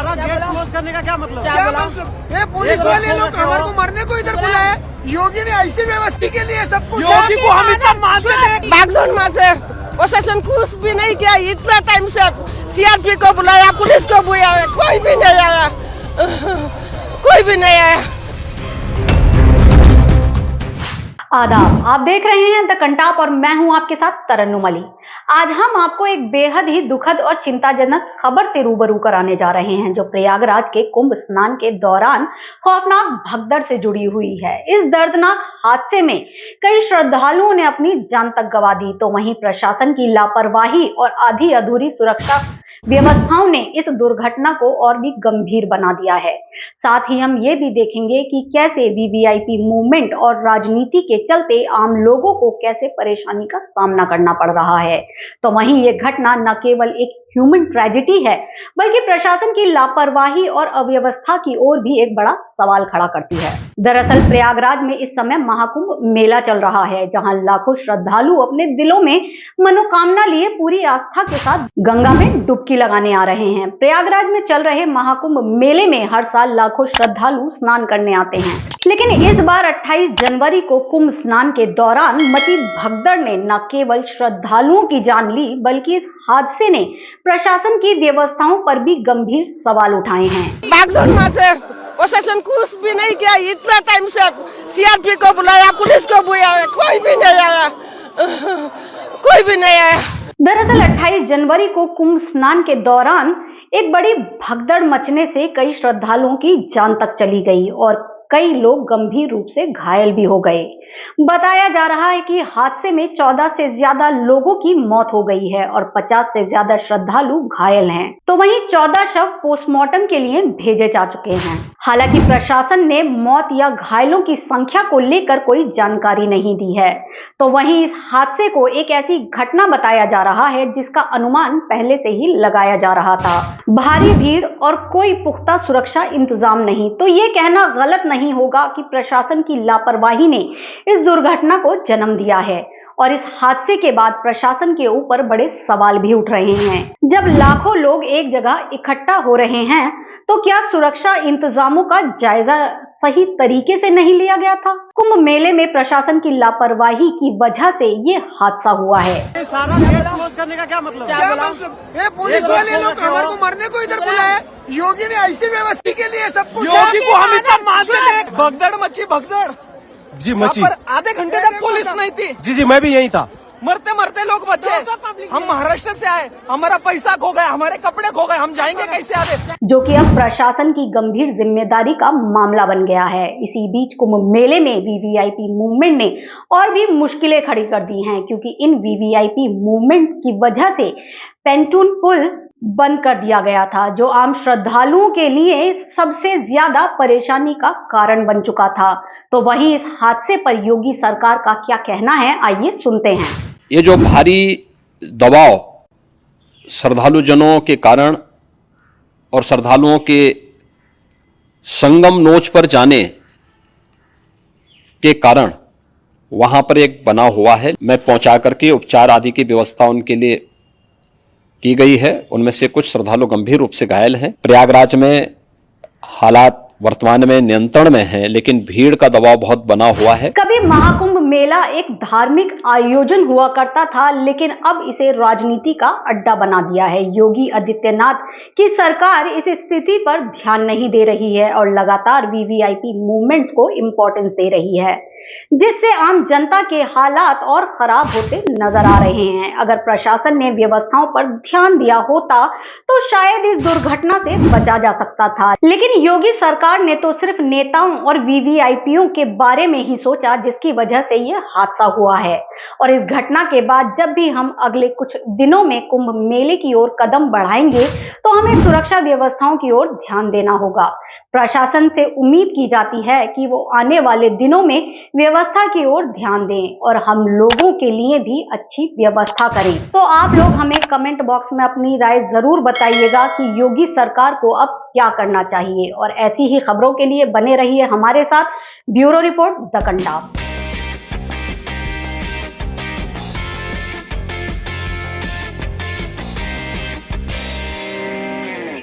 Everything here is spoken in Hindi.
सारा गेट क्लोज करने का क्या मतलब? ये पुलिस वाले लोग हमारे को मरने को इधर बुलाए। योगी ने ऐसी व्यवस्था के लिए सब कुछ, योगी को हम इतना मानते हैं। बैकजोन में से प्रशासन कुछ भी नहीं किया। इतना टाइम से सीआरपी को बुलाया, पुलिस को बुलाया, कोई भी नहीं आया, कोई भी नहीं आया। आदाब, आप देख रहे हैं द कंटाप और मैं हूं आपके साथ तरन्नुम अली। आज हम आपको एक बेहद ही दुखद और चिंताजनक खबर से रूबरू कराने जा रहे हैं, जो प्रयागराज के कुंभ स्नान के दौरान खौफनाक भगदड़ से जुड़ी हुई है। इस दर्दनाक हादसे में कई श्रद्धालुओं ने अपनी जान तक गंवा दी, तो वहीं प्रशासन की लापरवाही और आधी अधूरी सुरक्षा व्यवस्थाओं ने इस दुर्घटना को और भी गंभीर बना दिया है। साथ ही हम ये भी देखेंगे कि कैसे वीवीआईपी मूवमेंट और राजनीति के चलते आम लोगों को कैसे परेशानी का सामना करना पड़ रहा है। तो वहीं ये घटना न केवल एक ह्यूमन ट्रेजेडी है, बल्कि प्रशासन की लापरवाही और अव्यवस्था की ओर भी एक बड़ा सवाल खड़ा करती है। दरअसल प्रयागराज में इस समय महाकुंभ मेला चल रहा है, जहां लाखों श्रद्धालु अपने दिलों में मनोकामना लिए पूरी आस्था के साथ गंगा में डुबकी लगाने आ रहे हैं। प्रयागराज में चल रहे महाकुंभ मेले में हर साल लाखों श्रद्धालु स्नान करने आते हैं, लेकिन इस बार 28 जनवरी को कुंभ स्नान के दौरान मची भगदड़ ने न केवल श्रद्धालुओं की जान ली, बल्कि इस हादसे ने प्रशासन की व्यवस्थाओं पर भी गंभीर सवाल उठाए हैं। बैकजोन में से प्रशासन कुछ भी नहीं किया। इतना टाइम से सीआरपी को बुलाया, पुलिस को बुलाया, कोई भी नहीं आया, कोई भी नहीं आया। दरअसल 28 जनवरी को कुंभ स्नान के दौरान एक बड़ी भगदड़ मचने से कई श्रद्धालुओं की जान तक चली गई और कई लोग गंभीर रूप से घायल भी हो गए। बताया जा रहा है कि हादसे में 14 से ज्यादा लोगों की मौत हो गई है और 50 से ज्यादा श्रद्धालु घायल हैं। तो वहीं 14 शव पोस्टमार्टम के लिए भेजे जा चुके हैं। हालांकि प्रशासन ने मौत या घायलों की संख्या को लेकर कोई जानकारी नहीं दी है। तो वहीं इस हादसे को एक ऐसी घटना बताया जा रहा है जिसका अनुमान पहले से ही लगाया जा रहा था। भारी भीड़ और कोई पुख्ता सुरक्षा इंतजाम नहीं, तो ये कहना गलत नहीं होगा कि प्रशासन की लापरवाही ने इस दुर्घटना को जन्म दिया है। और इस हादसे के बाद प्रशासन के ऊपर बड़े सवाल भी उठ रहे हैं। जब लाखों लोग एक जगह इकट्ठा हो रहे हैं, तो क्या सुरक्षा इंतजामों का जायजा सही तरीके से नहीं लिया गया था? कुंभ मेले में प्रशासन की लापरवाही की वजह से ये हादसा हुआ है। सारा गेट क्लोज करने का क्या मतलब? ये पुलिस वाले लोग हमारे को मरने को इधर बुलाए। योगी ने ऐसी व्यवस्था के लिए सब कुछ, योगी को हम इतना मानते हैं। भगदड़ मची, भगदड़ जी मची। आधे घंटे तक पुलिस नहीं थी। जी मैं भी यहीं था। मरते मरते लोग बचे। हम महाराष्ट्र से आए, हमारा पैसा खो गया, हमारे कपड़े खो गए, हम जाएंगे कैसे आगे? जो कि अब प्रशासन की गंभीर जिम्मेदारी का मामला बन गया है। इसी बीच कुंभ मेले में वीवीआईपी मूवमेंट ने और भी मुश्किलें खड़ी कर दी हैं, क्योंकि इन वीवीआईपी मूवमेंट की वजह से पेंटून पुल बंद कर दिया गया था, जो आम श्रद्धालुओं के लिए सबसे ज्यादा परेशानी का कारण बन चुका था। तो वहीं इस हादसे पर योगी सरकार का क्या कहना है, आइए सुनते हैं। ये जो भारी दबाव श्रद्धालु जनों के कारण और श्रद्धालुओं के संगम नोच पर जाने के कारण वहां पर एक बना हुआ है, मैं पहुंचा करके उपचार आदि की व्यवस्था उनके लिए की गई है। उनमें से कुछ श्रद्धालु गंभीर रूप से घायल हैं। प्रयागराज में हालात वर्तमान में नियंत्रण में है, लेकिन भीड़ का दबाव बहुत बना हुआ है। कभी महाकुंभ मेला एक धार्मिक आयोजन हुआ करता था, लेकिन अब इसे राजनीति का अड्डा बना दिया है। योगी आदित्यनाथ की सरकार इस स्थिति पर ध्यान नहीं दे रही है और लगातार वीवीआईपी मूवमेंट्स को इम्पोर्टेंस दे रही है, जिससे आम जनता के हालात और खराब होते नजर आ रहे हैं। अगर प्रशासन ने व्यवस्थाओं पर ध्यान दिया होता तो शायद इस दुर्घटना से बचा जा सकता था, लेकिन योगी सरकार ने तो सिर्फ नेताओं और वीवीआईपीओं के बारे में ही सोचा, जिसकी वजह से ये हादसा हुआ है। और इस घटना के बाद जब भी हम अगले कुछ दिनों में कुंभ मेले की ओर कदम बढ़ाएंगे, तो हमें सुरक्षा व्यवस्थाओं की ओर ध्यान देना होगा। प्रशासन से उम्मीद की जाती है कि वो आने वाले दिनों में व्यवस्था की ओर ध्यान दें और हम लोगों के लिए भी अच्छी व्यवस्था करें। तो आप लोग हमें कमेंट बॉक्स में अपनी राय जरूर बताइएगा कि योगी सरकार को अब क्या करना चाहिए। और ऐसी ही खबरों के लिए बने रहिए हमारे साथ। Bureau report the Kantap.